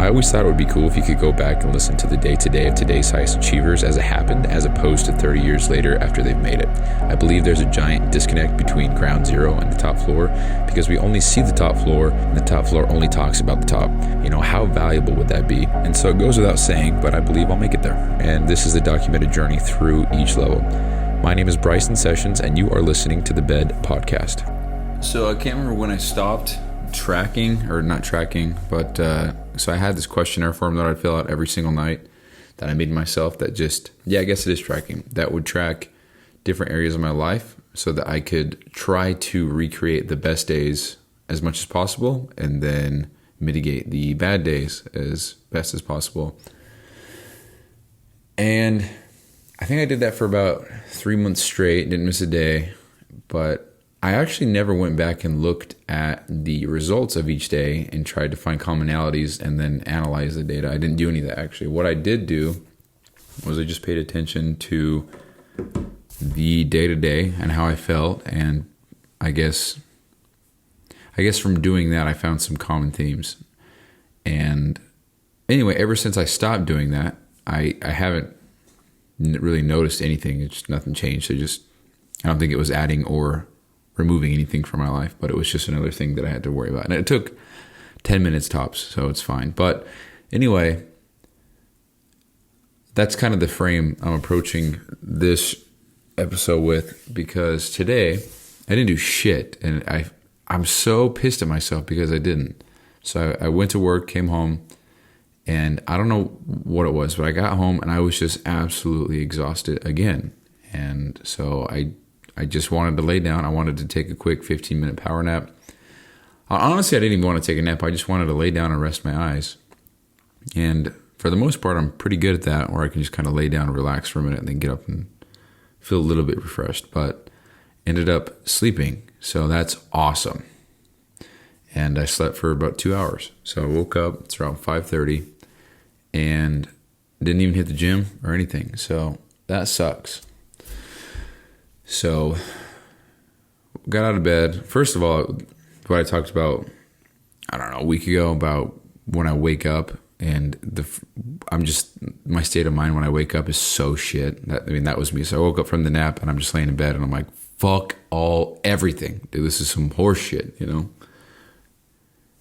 I always thought it would be cool if you could go back and listen to the day-to-day of today's highest achievers as it happened, as opposed to 30 years later after they've made it. I believe there's a giant disconnect between ground zero and the top floor because we only see the top floor and the top floor only talks about the top. You know, how valuable would that be? And so it goes without saying, but I believe I'll make it there. And this is the documented journey through each level. My name is Bryson Sessions, and you are listening to the Bed Podcast. So I can't remember when I stopped tracking, or not tracking, but so I had this questionnaire form that I'd fill out every single night that I made myself that just, I guess it is tracking, that would track different areas of my life so that I could try to recreate the best days as much as possible and then mitigate the bad days as best as possible. And I think I did that for about 3 months straight, didn't miss a day, but I actually never went back and looked at the results of each day and tried to find commonalities and then analyze the data. I didn't do any of that, actually. What I did do was I just paid attention to the day-to-day and how I felt, and I guess from doing that, I found some common themes. And anyway, ever since I stopped doing that, I haven't really noticed anything. It's just nothing changed. I don't think it was adding or removing anything from my life, but it was just another thing that I had to worry about. And it took 10 minutes tops, so it's fine. But anyway, that's kind of the frame I'm approaching this episode with, because today I didn't do shit, and I'm so pissed at myself because I didn't. So I went to work, came home, and I don't know what it was, but I got home and I was just absolutely exhausted again. And so I just wanted to lay down. I wanted to take a quick 15-minute power nap. Honestly, I didn't even want to take a nap. I just wanted to lay down and rest my eyes. And for the most part, I'm pretty good at that, where I can just kind of lay down and relax for a minute and then get up and feel a little bit refreshed. But ended up sleeping, so that's awesome. And I slept for about 2 hours. So I woke up, it's around 5:30, and didn't even hit the gym or anything. So that sucks. So got out of bed. First of all, what I talked about, I don't know, a week ago, about when I wake up, and my state of mind when I wake up is so shit. That was me. So I woke up from the nap and I'm just laying in bed and I'm like, fuck everything. Dude, this is some horse shit, you know?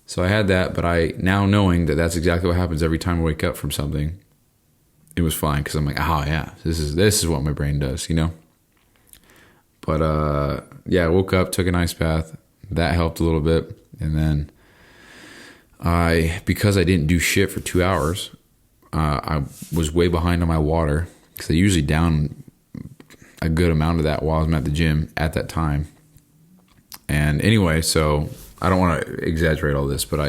So I had that, but now knowing that that's exactly what happens every time I wake up from something, it was fine, because I'm like, oh yeah, this is what my brain does, you know? But I woke up, took an ice bath. That helped a little bit. And then because I didn't do shit for 2 hours, I was way behind on my water, because I usually down a good amount of that while I'm at the gym at that time. And anyway, so I don't want to exaggerate all this, but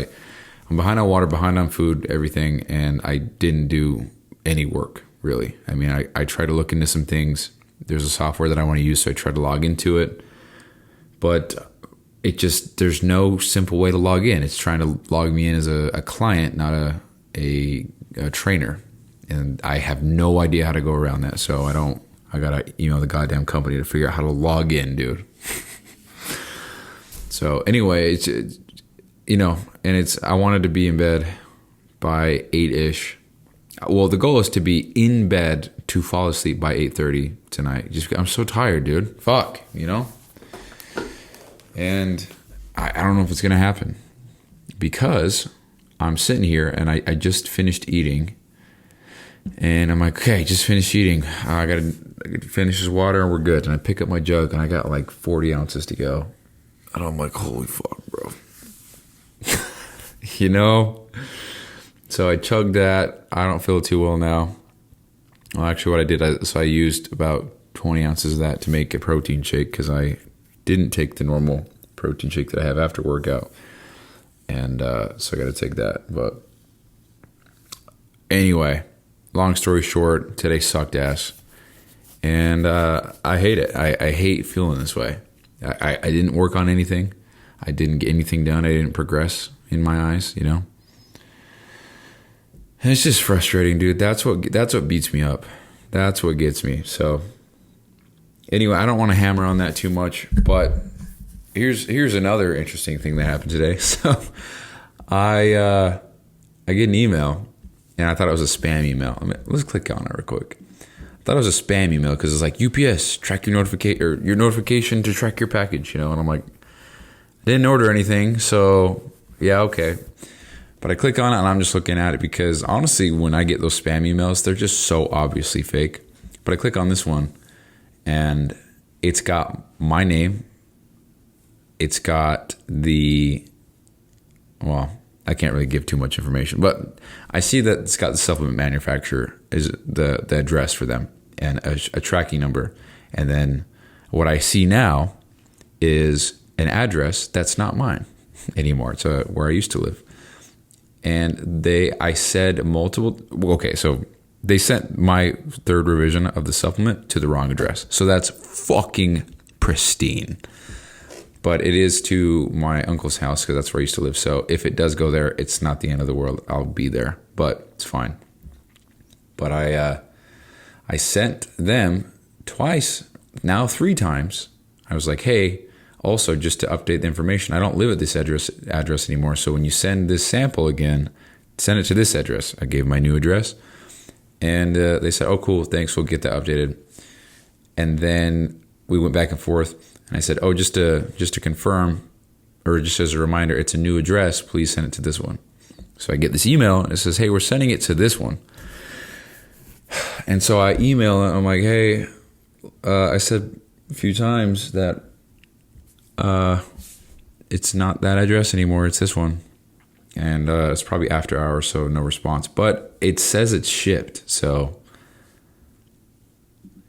I'm behind on water, behind on food, everything, and I didn't do any work, really. I mean, I tried to look into some things. There's a software that I want to use, so I tried to log into it. But there's no simple way to log in. It's trying to log me in as a client, not a trainer. And I have no idea how to go around that. So I got to email the goddamn company to figure out how to log in, dude. So anyway, I wanted to be in bed by 8-ish. Well, the goal is to be in bed to fall asleep by 8:30 tonight. I'm so tired, dude. Fuck, you know? And I don't know if it's going to happen, because I'm sitting here and I just finished eating. And I'm like, okay, just finished eating. I got to finish this water and we're good. And I pick up my jug and I got like 40 ounces to go. And I'm like, holy fuck, bro. You know? So I chugged that. I don't feel too well now. Well, actually what I did, I used about 20 ounces of that to make a protein shake, because I didn't take the normal protein shake that I have after workout. And so I got to take that. But anyway, long story short, today sucked ass. And I hate it. I hate feeling this way. I didn't work on anything. I didn't get anything done. I didn't progress in my eyes, you know? And it's just frustrating, dude. That's what beats me up. That's what gets me. So anyway, I don't want to hammer on that too much, but here's another interesting thing that happened today. So I I get an email, and I thought it was a spam email. Let's click on it real quick. I thought it was a spam email because it's like, UPS, track your notification, or your notification to track your package, And I'm like, I didn't order anything, so yeah, okay. But I click on it, and I'm just looking at it because honestly, when I get those spam emails, they're just so obviously fake. But I click on this one, and it's got my name. It's got I can't really give too much information, but I see that it's got the supplement manufacturer is the address for them and a tracking number. And then what I see now is an address that's not mine anymore. It's where I used to live. And I said multiple, so they sent my third revision of the supplement to the wrong address. So that's fucking pristine. But it is to my uncle's house because that's where I used to live. So if it does go there, it's not the end of the world. I'll be there, but it's fine. But I sent them twice, now 3 times. I was like, hey, also just to update the information, I don't live at this address anymore. So when you send this sample again, send it to this address. I gave my new address, and they said, oh, cool, thanks, we'll get that updated. And then we went back and forth. And I said, oh, just to confirm, or just as a reminder, it's a new address. Please send it to this one. So I get this email, and it says, hey, we're sending it to this one. And so I email, and I'm like, hey, I said a few times that it's not that address anymore. It's this one. And it's probably after hours, so no response. But it says it's shipped, so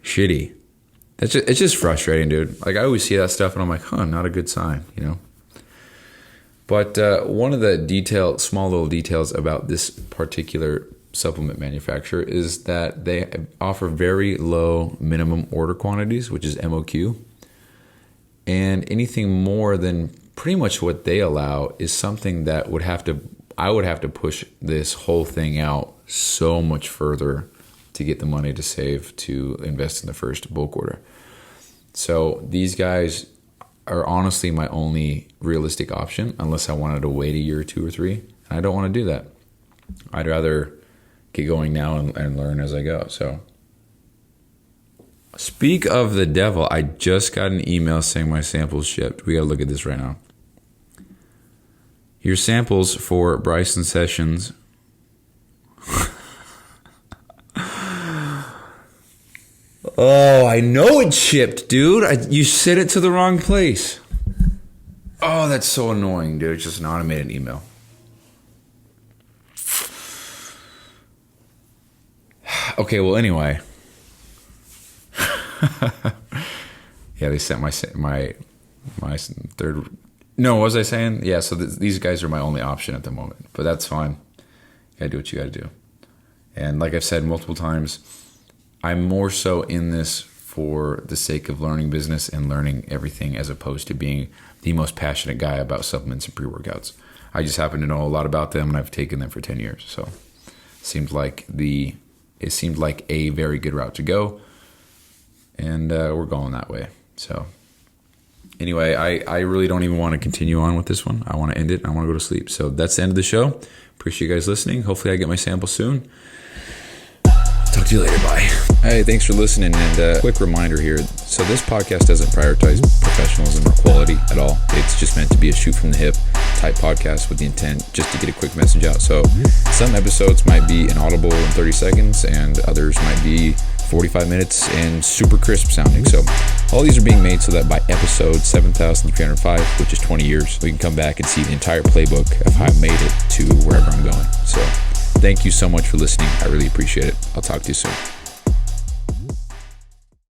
shitty. It's just frustrating, dude. Like, I always see that stuff, and I'm like, not a good sign, But one of the small little details about this particular supplement manufacturer is that they offer very low minimum order quantities, which is MOQ. And anything more than pretty much what they allow is something that I would have to push this whole thing out so much further to get the money to save to invest in the first bulk order. So these guys are honestly my only realistic option unless I wanted to wait a year or 2 or 3. And I don't want to do that. I'd rather get going now and learn as I go. So speak of the devil, I just got an email saying my sample's shipped. We got to look at this right now. Your samples for Bryson Sessions. Oh, I know it's shipped, dude. You sent it to the wrong place. Oh, that's so annoying, dude. It's just an automated email. Okay, well, anyway. Yeah, they sent my third. No, what was I saying? Yeah, so these guys are my only option at the moment. But that's fine. You gotta do what you gotta do. And like I've said multiple times, I'm more so in this for the sake of learning business and learning everything as opposed to being the most passionate guy about supplements and pre-workouts. I just happen to know a lot about them, and I've taken them for 10 years. So it seemed like a very good route to go, and we're going that way. So anyway, I really don't even want to continue on with this one. I want to end it. I want to go to sleep. So that's the end of the show. Appreciate you guys listening. Hopefully I get my sample soon. Talk to you later. Bye. Hey, thanks for listening. And quick reminder here. So this podcast doesn't prioritize professionalism or quality at all. It's just meant to be a shoot from the hip type podcast with the intent just to get a quick message out. So some episodes might be inaudible in 30 seconds and others might be 45 minutes and super crisp sounding. So all these are being made so that by episode 7,305, which is 20 years, we can come back and see the entire playbook of how I made it to wherever I'm going. So thank you so much for listening. I really appreciate it. I'll talk to you soon.